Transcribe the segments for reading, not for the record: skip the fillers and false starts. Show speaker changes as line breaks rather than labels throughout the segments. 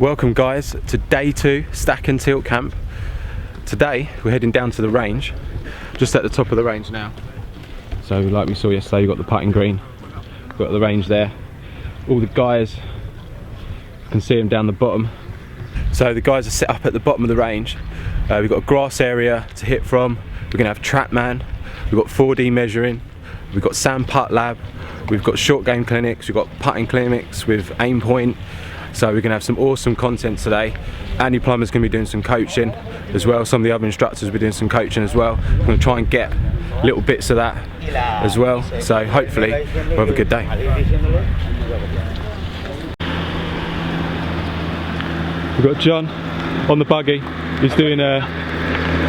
Welcome guys to day 2 stack and tilt camp. Today we're heading down to the range, just at the top of the range now. So like we saw yesterday, we've got the putting green, we've got the range there. All the guys, you can see them down the bottom. So the guys are set up at the bottom of the range. We've got a grass area to hit from, we're going to have trap man, we've got 4D measuring, we've got sand putt lab, we've got short game clinics, we've got putting clinics with aim point. So we're going to have some awesome content today. Andy Plummer's going to be doing some coaching as well. Some of the other instructors will be doing some coaching as well. We're going to try and get little bits of that as well. So hopefully we'll have a good day. We've got John on the buggy. He's doing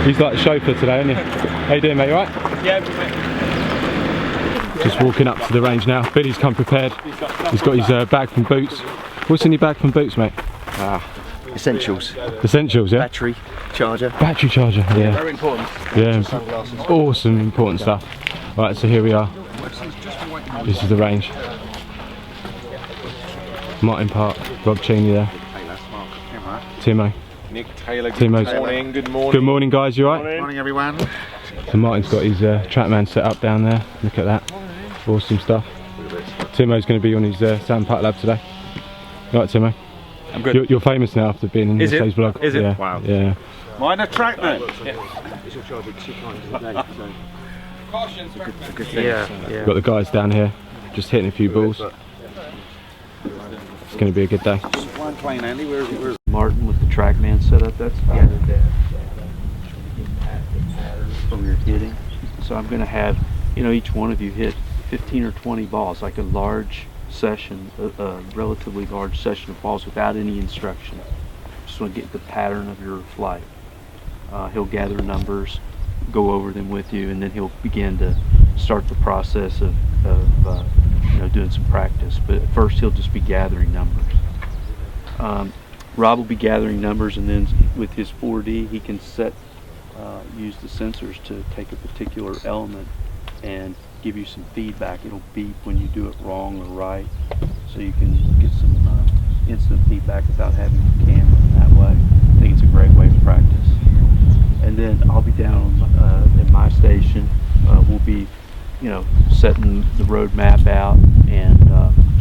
he's like a chauffeur today, isn't he? How you doing, mate? You alright? Yeah, mate. Just walking up to the range now. Billy's come prepared. He's got his bag from Boots. What's in your bag from Boots, mate?
Essentials.
Essentials, yeah?
Battery charger.
Battery charger, yeah.
Very important.
Yeah, awesome, important stuff. Right, so here we are. This is the range. Martin Park, Rob Cheney there. Timo.
Nick Taylor,
Timo's.
Morning, good morning.
Good morning, guys, you alright?
Good morning, everyone.
So Martin's got his Trackman set up down there. Look at that. Awesome stuff. Timo's going to be on his sand putt lab today. Right, Timo.
I'm good.
You're famous now after being in yesterday's vlog.
Is it?
Yeah.
Wow.
Yeah.
Mine a track then.
Got the guys down here, just hitting a few balls. It's going to be a good day.
Martin with the TrackMan setup. That's from your hitting. So I'm going to have, each one of you hit 15 or 20 balls, like a large session, a relatively large session of balls without any instruction. Just want to get the pattern of your flight. He'll gather numbers, go over them with you, and then he'll begin to start the process of doing some practice. But at first he'll just be gathering numbers. Rob will be gathering numbers, and then with his 4D he can use the sensors to take a particular element and give you some feedback. It'll beep when you do it wrong or right, so you can get some instant feedback without having the camera in that way. I think it's a great way to practice. And then I'll be down at my station. We'll be, setting the road map out and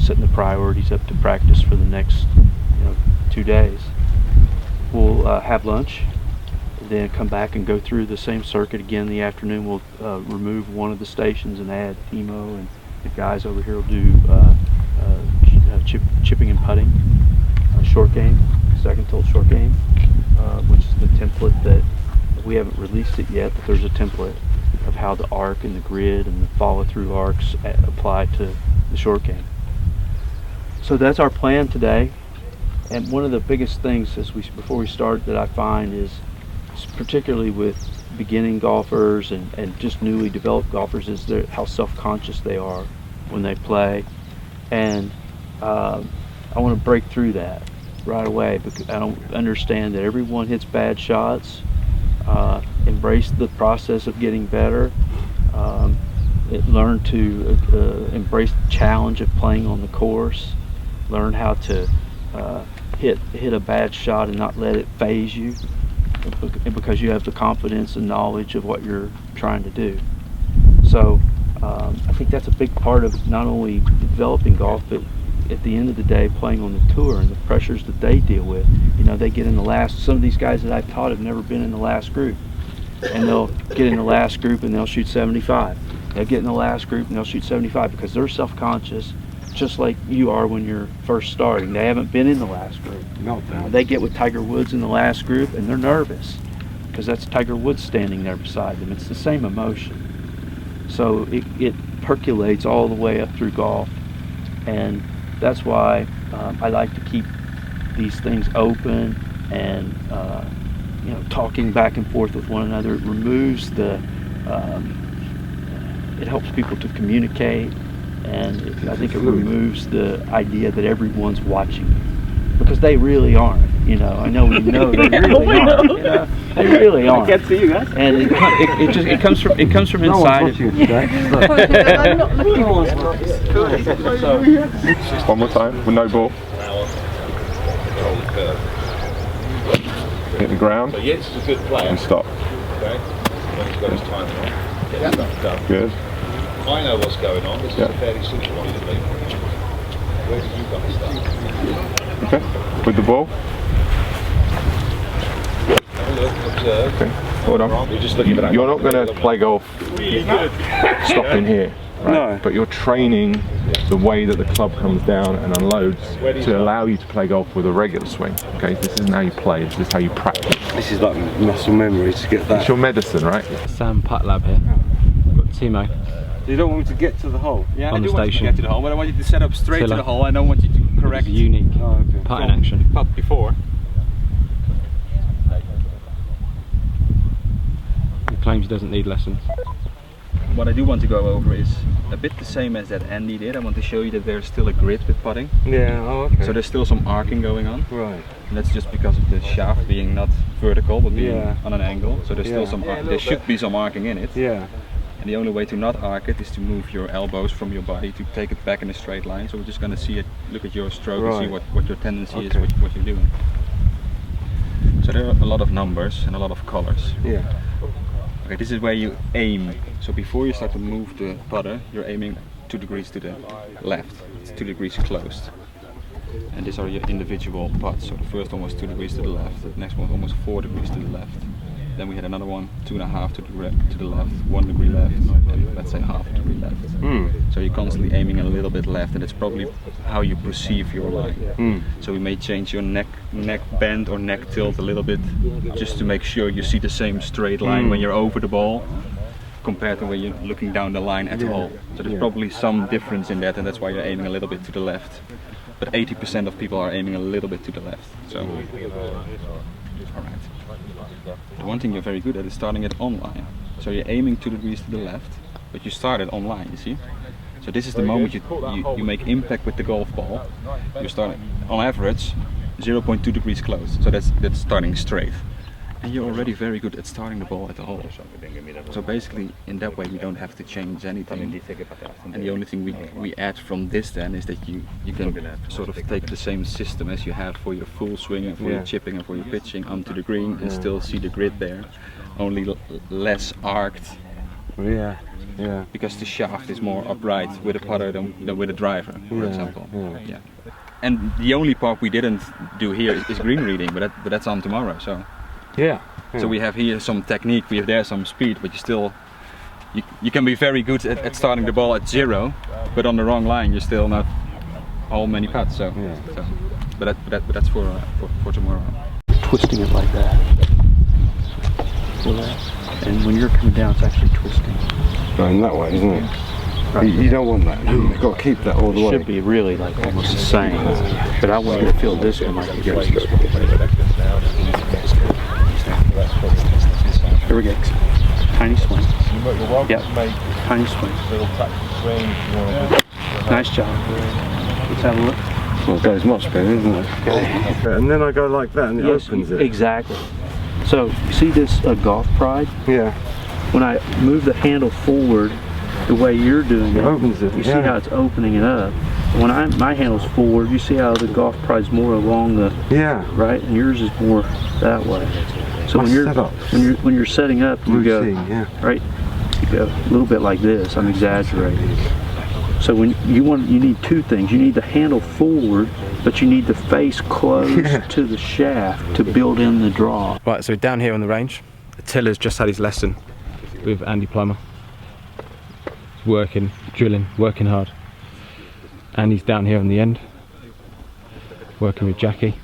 setting the priorities up to practice for the next 2 days. We'll have lunch, then come back and go through the same circuit again in the afternoon. We'll remove one of the stations and add Timo, and the guys over here will do chipping and putting, short game, second tilt short game, which is the template that we haven't released it yet, but there's a template of how the arc and the grid and the follow through arcs apply to the short game. So that's our plan today. And one of the biggest things before we start that I find is, particularly with beginning golfers and just newly developed golfers, is how self-conscious they are when they play. And I want to break through that right away, because I don't understand that everyone hits bad shots. Embrace the process of getting better. Learn to embrace the challenge of playing on the course. Learn how to hit a bad shot and not let it phase you, because you have the confidence and knowledge of what you're trying to do. So I think that's a big part of not only developing golf, but at the end of the day playing on the tour and the pressures that they deal with. They get in the last, some of these guys that I've taught have never been in the last group, and they'll get in the last group and they'll shoot 75. They'll get in the last group and they'll shoot 75 because they're self-conscious, just like you are when you're first starting. They haven't been in the last group. They get with Tiger Woods in the last group and they're nervous because that's Tiger Woods standing there beside them. It's the same emotion. So it percolates all the way up through golf, and that's why I like to keep these things open and talking back and forth with one another. It removes it helps people to communicate, and I think it removes the idea that everyone's watching you, because they really aren't. I know we know they really aren't. They really aren't.
I can't see you guys.
And it comes from inside.
I'm not looking
One more time with no ball.
hit the ground,
Yates is a good player.
and stop.
Okay. When he's got his time on. Get stuff done.
Good.
I know what's going on. This is
Yeah.
a fairly simple one, isn't it? Where did you guys start?
Okay. With the ball.
Have a look, observe.
Okay. Hold on.
You're just looking at that.
You're not going to play golf stopping here, right?
No.
But you're training the way that the club comes down and unloads to allow you to play golf with a regular swing. Okay, this isn't how you play, this is how you practice.
This is like muscle memory to get that.
It's your medicine, right?
Sam Putt Lab here. We've got Timo
You don't want me to get to the hole?
Yeah,
on
I
the
do want you to
station.
get to the hole, but I want you to set up straight
Tiller.
to the hole. I don't want you to correct
It's a unique
Oh, okay.
putting action.
putt before.
He claims he doesn't need lessons.
What I do want to go over is a bit the same as that Andy did. I want to show you that there's still a grid with putting.
Yeah, oh, okay.
So there's still some arcing going on.
Right.
And that's just because of the shaft being not vertical but being
Yeah.
on an angle. So there's still
Yeah.
some there should be some arcing in it.
Yeah.
And the only way to not arc it is to move your elbows from your body to take it back in a straight line. So we're just going to see it, look at your stroke and see
Right.
what your tendency is,
Okay.
what you're doing. So there are a lot of numbers and a lot of colors.
Yeah.
Okay, this is where you aim. So before you start to move the putter, you're aiming 2 degrees to the left. It's 2 degrees closed. And these are your individual putts. So the first one was 2 degrees to the left, the next one was almost 4 degrees to the left. Then we had another one, 2.5 to the left, 1 degree left, and let's say half a degree left. So you're constantly aiming a little bit left, and it's probably how you perceive your line. So we may change your neck bend or neck tilt a little bit, just to make sure you see the same straight line when you're over the ball, compared to when you're looking down the line at the hole. So there's probably some difference in that, and that's why you're aiming a little bit to the left. But 80% of people are aiming a little bit to the left. So, alright. The one thing you're very good at is starting it online. So you're aiming 2 degrees to the left, but you start it online, you see? So this is the moment you make impact with the golf ball. You're starting, on average, 0.2 degrees closed. So that's starting straight. And you're already very good at starting the ball at the hole. So basically, in that way, we don't have to change anything. And the only thing we add from this then is that you can sort of take the same system as you have for your full swing and for your chipping and for your pitching onto the green and still see the grid there. Only less arced.
Yeah. Yeah.
Because the shaft is more upright with a putter than with a driver, for example. Yeah. And the only part we didn't do here is green reading, but that's on tomorrow. So.
Yeah.
So we have here some technique, we have there some speed, but you can be very good at starting the ball at 0, but on the wrong line you're still not all many putts. So, but that's for tomorrow.
Twisting it like that. Feel that? And when you're coming down, it's actually twisting.
Going that way, isn't it? Right. You don't want that. You've got to keep that all the way.
It should be really like almost the same, but I want you to feel this one like it goes this way. Here we go. Tiny swing. Yep. Tiny swing. Nice job. Let's have a look.
Well, it goes much better, isn't it? Okay. And then I go like that and it opens it.
Exactly. So, you see this golf pride?
Yeah.
When I move the handle forward, the way you're doing it,
opens it.
you see how it's opening it up. When my handle's forward, you see how the golf pride's more along the right, and yours is more that way. So when you're setting up, you go right. You go a little bit like this. I'm exaggerating. So when you need two things. You need the handle forward, but you need the face close to the shaft to build in the draw.
Right, so we're down here on the range. Tiller's just had his lesson with Andy Plummer. He's working, drilling, working hard. And he's down here on the end, working with Jackie.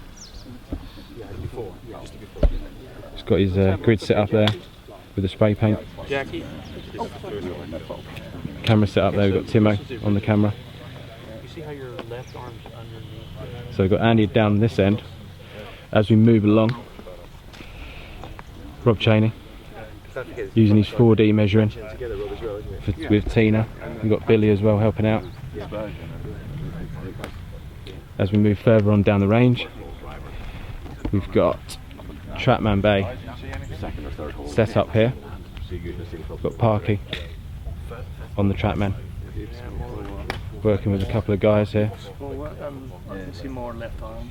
He's got his grid set up there with the spray paint.
Jackie.
Camera set up there, we've got Timo on the camera.
You see how your left arm's underneath?
So we've got Andy down this end. As we move along, Rob Cheney using his 4D measuring with Tina. We've got Billy as well helping out. As we move further on down the range, we've got Trapman Bay set up here. We've got Parky on the Trapman, working with a couple of guys here.
You see more left arm.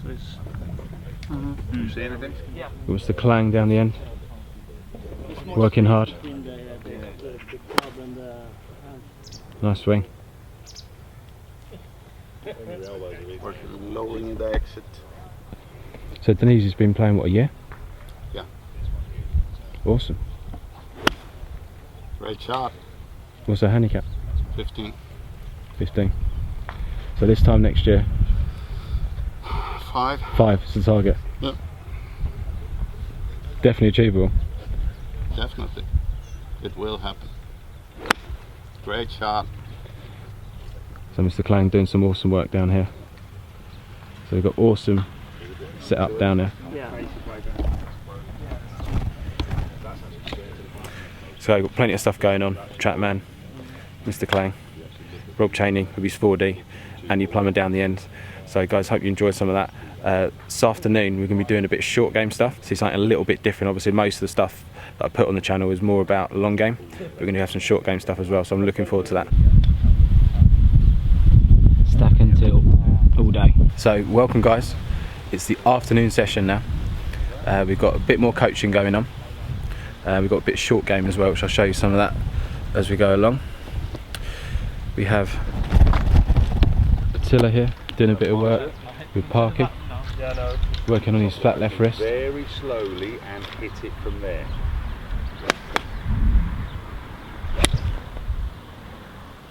So it's
You see anything?
It was the clang down the end. Working hard. Nice swing.
Working lowering the exit.
So Denise has been playing what, a year?
Yeah.
Awesome.
Great shot.
What's her handicap?
15.
15. So this time next year,
5.
5 is the target.
Yep.
Definitely achievable.
Definitely. It will happen. Great shot.
So Mr. Clang doing some awesome work down here. So we've got awesome setup down there. So we've got plenty of stuff going on. Trackman, Mr. Clang, Rob Cheney with his 4D, and you plumber down the end. So guys, hope you enjoyed some of that. This afternoon we're going to be doing a bit of short game stuff. See something a little bit different. Obviously most of the stuff that I put on the channel is more about long game. We're going to have some short game stuff as well, so I'm looking forward to that. Stack and tilt all day. So welcome guys, it's the afternoon session now. We've got a bit more coaching going on. We've got a bit of short game as well, which I'll show you some of that as we go along. We have Attila here doing a bit of work with Parky, working on his flat left wrist.
Very slowly and hit it from there.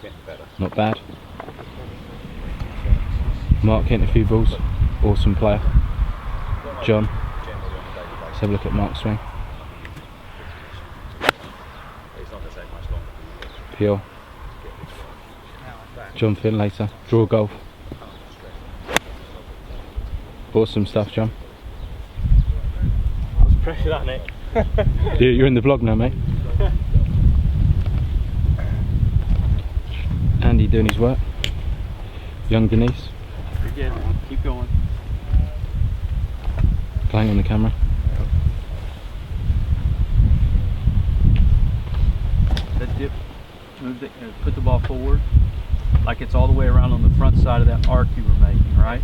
Getting better.
Not bad. Mark hitting a few balls, awesome player. John, let's have a look at Mark's swing. Pure. John Finlater, draw golf. Awesome stuff, John.
Pressure that, Nick.
You're in the vlog now, mate. Andy doing his work. Young Denise.
Again, keep going.
Playing on the camera.
That dip, move the, put the ball forward, like it's all the way around on the front side of that arc you were making, right?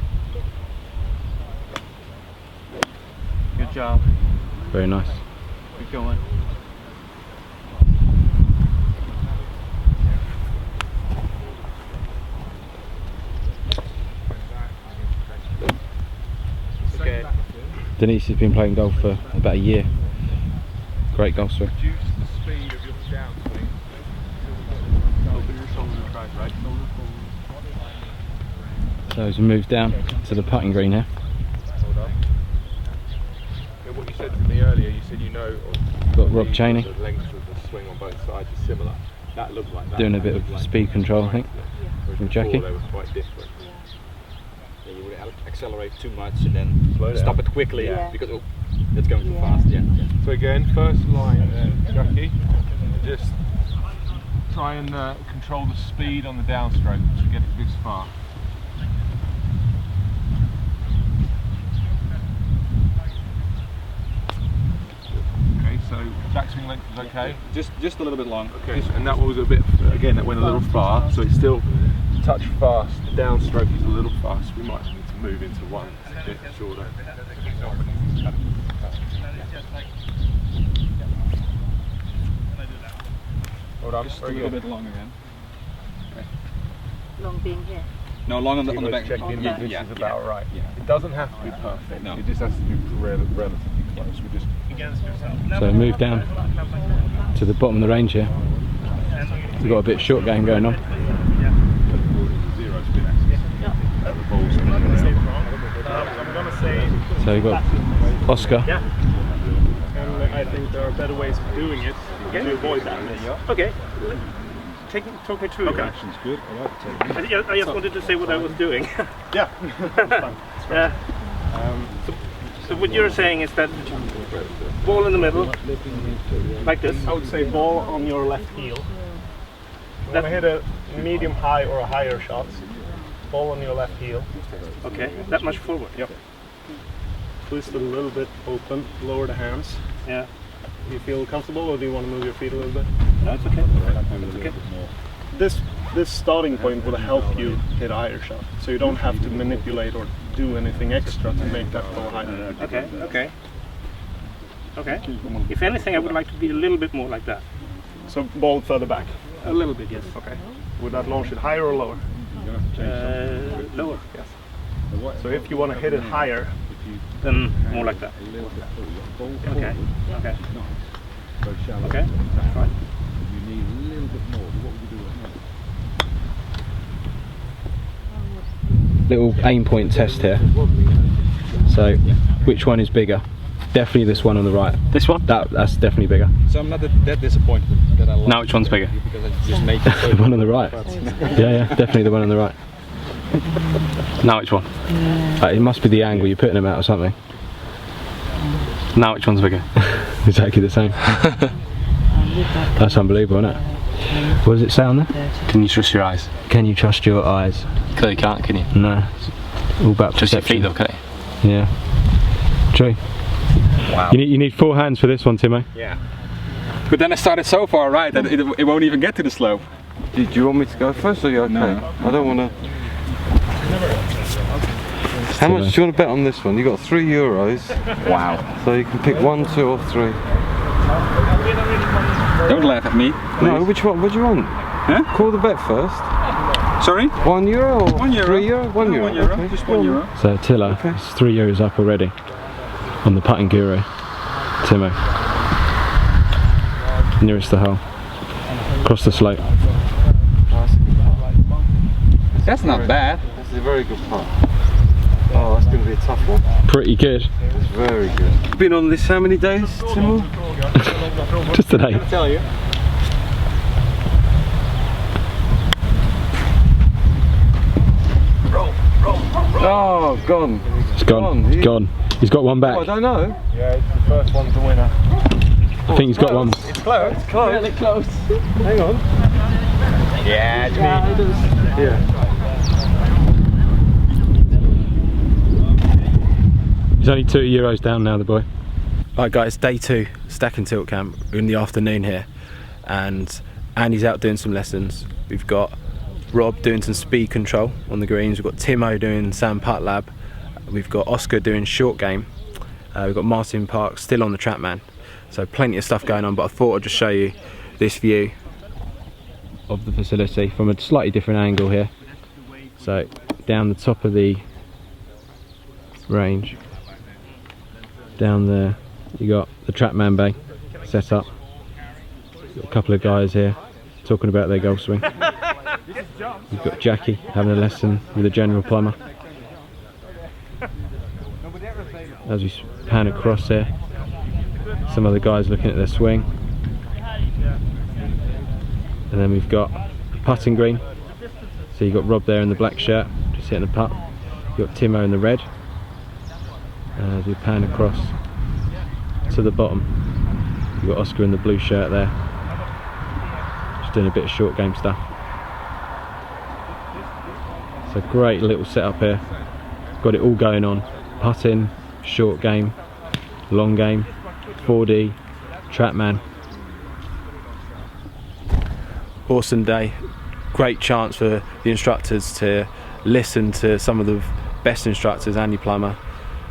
Good job.
Very nice.
Keep going.
Okay.
Denise has been playing golf for about a year. Great golf swing.
Reduce the speed of your downswing.
Open your shoulder, try right shoulder forward.
So as we move down to the putting green here.
Hold up. Yeah, what you said to me earlier, you said
Got Rob Cheney
the length of the swing on both sides is similar. That looked like that.
doing a bit of speed control, I think, from Jackie.
They were quite different.
Yeah, you would accelerate too much and then
Slow
stop
down.
it quickly
Yeah.
because oh, it's going too fast. Yeah.
So again, first line, Jackie, just try and control the speed on the downstroke to get it this far. Okay, so backswing length is okay.
Just a little bit long.
Okay, and that was a bit, again, that went a little far, so it's still touch fast. The downstroke is a little fast. We might need to move into one a bit shorter. Hold on,
Just a
very
little
good.
bit long again.
Long being here.
No, long on the back.
Checking that this
Yeah,
is about right.
Yeah.
It doesn't have to be perfect.
No.
It just has to be relatively close. We just
So we move down to the bottom of the range here. We've got a bit of short game going on.
zero spin axis. The ball's
I'm gonna say,
So we've got Oscar.
and I think there are better ways of doing it to avoid that. Okay. Talk me through. Okay.
Action's good. I like it.
I just wanted to say what I was doing.
Yeah.
So what you're saying is that ball in the middle, like this. I would say ball on your left heel. That hit a medium high or a higher shot. Ball on your left heel. Okay, that much forward. Yep. Twist it a little bit open, lower the hands. Yeah. Do you feel comfortable or do you want to move your feet a little bit? No, it's okay. It's okay. This this starting point will help you hit a higher shot, so you don't have to manipulate or do anything extra to make that ball higher.
Okay, okay. Okay. If anything, I would like to be a little bit more like that.
So ball further back.
A little bit, yes.
Okay. Would that launch it higher or lower?
Lower.
Yes. So if you want to hit it higher,
Then more like that. Okay. Okay. Okay. That's right.
You need a little bit more. What would you do at now?
Little aim point test here. So, which one is bigger? Definitely this one on the right.
This one?
That's definitely bigger.
So I'm not that disappointed that I lost.
Now which one's bigger?
Because I just made it so
The one on the right. Yeah, definitely the one on the right.
Now which one?
It must be the angle you're putting them at or something.
Now which one's bigger?
Exactly the same. That's unbelievable, isn't it? What does it say on there?
Can you trust your eyes?
Can you trust your eyes?
Clearly can't, can you?
No. It's all about
Just your
perception.
feet though, can it?
Yeah. True.
Wow.
You need 4 hands for this one, Timo.
Yeah. But then I started so far right that it won't even get to the slope.
Do you want me to go first or you okay?
No.
I don't want to. How much do you want to bet on this one? You got €3.
Wow.
So you can pick 1, 2 or 3.
Don't laugh at me.
No,
please.
which one? What do you want?
Huh?
Call the bet first.
Sorry?
€1 or
€1.
€3? €1.
No, €1.
Okay.
Just €1.
So Tiller
Okay.
is €3 up already on the putting guru, Timo. Nearest the hole. Across the slope.
That's not bad.
That's a very good putt. Oh, that's going to be a tough one.
Pretty good.
It's very good. Been on this how many days, Timo?
Just today.
I'll tell you.
Oh, gone.
It's gone. It's gone. He's got one back.
Oh, I don't know.
yeah, it's the first one's the winner.
I think he's got one.
It's close.
It's close.
Really close.
Hang on.
Yeah, it's me.
Yeah.
He's only €2 down now, the boy. Right guys, day 2, stack and tilt camp. We're in the afternoon here and Andy's out doing some lessons. We've got Rob doing some speed control on the greens. We've got Timo doing sand putt lab. We've got Oscar doing short game. We've got Martin Park still on the Trapman. So plenty of stuff going on, but I thought I'd just show you this view of the facility from a slightly different angle here. So down the top of the range, down there you got the Trapman bay set up. Got a couple of guys here talking about their golf swing. You've got Jackie having a lesson with a general plumber. As we pan across here, some other guys looking at their swing. And then we've got the putting green. So you've got Rob there in the black shirt, just hitting the putt. You've got Timo in the red. And as we pan across to the bottom, you've got Oscar in the blue shirt there, just doing a bit of short game stuff. It's a great little setup here. Got it all going on. Putting, short game, long game, 4D, Trapman. Awesome day. Great chance for the instructors to listen to some of the best instructors, Andy Plummer,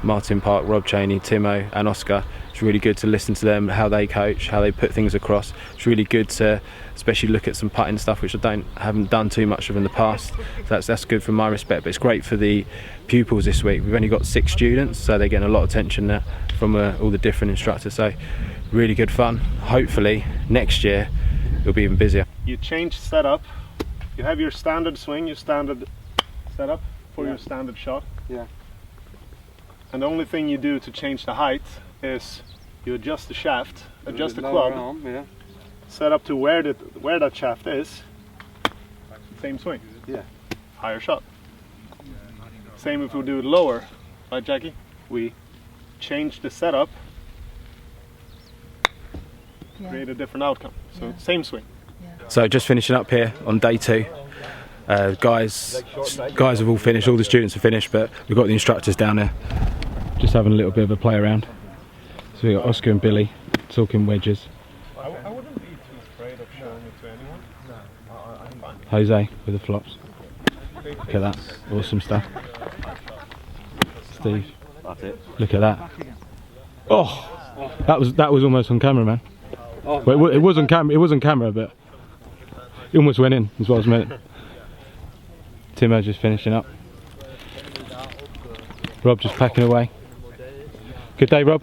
Martin Park, Rob Cheney, Timo and Oscar. It's really good to listen to them, how they coach, how they put things across. It's really good to especially look at some putting stuff which I haven't done too much of in the past. So that's good from my respect, but it's great for the pupils this week. We've only got 6 students, so they're getting a lot of attention now from all the different instructors. So really good fun. Hopefully next year it'll be even busier.
You change setup. You have your standard swing, your standard setup for your standard shot.
Yeah.
And the only thing you do to change the height is you adjust the shaft, adjust the
Lower
club,
arm, yeah.
set up to where that shaft is. Same swing.
Yeah.
Higher shot. Same if we do it lower, right, Jackie? We change the setup, create a different outcome. So same swing.
So just finishing up here on day 2. Guys have all finished, all the students have finished, but we've got the instructors down there just having a little bit of a play around. So we've got Oscar and Billy talking wedges. Jose with the flops. Look at that, awesome stuff. Steve,
That's it.
look at that. Oh, that was almost on camera, man. Well, it was on camera. It was on camera, but it almost went in as well as meant. Timo just finishing up. Rob just packing away. Good day, Rob.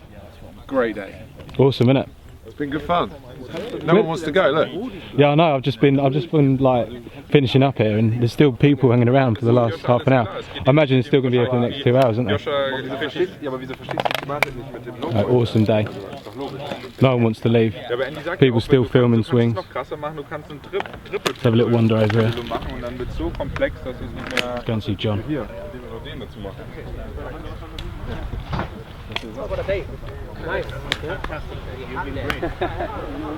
Great day.
Awesome, innit?
It's been good fun. No one wants to go, look.
Yeah, I know. I've just been like finishing up here, and there's still people hanging around for the last half an hour. I imagine it's still going to be here for the next 2 hours, isn't there? Awesome day. No one wants to leave. People still filming swings. Let's have a little wander over here. Go and see John.
What a day. Nice.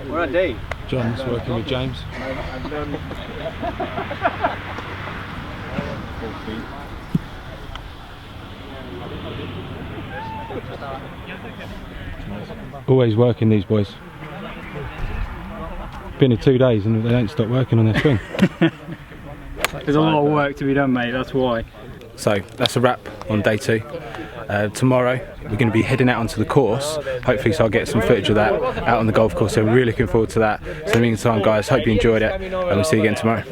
What a day.
John's working with James. Always working, these boys. Been here 2 days and they don't stop working on their swing.
There's a lot of work to be done, mate, that's why.
So that's a wrap on day 2. Tomorrow we're going to be heading out onto the course, hopefully, so I'll get some footage of that out on the golf course, so I'm really looking forward to that. So in the meantime, guys, hope you enjoyed it, and we'll see you again tomorrow.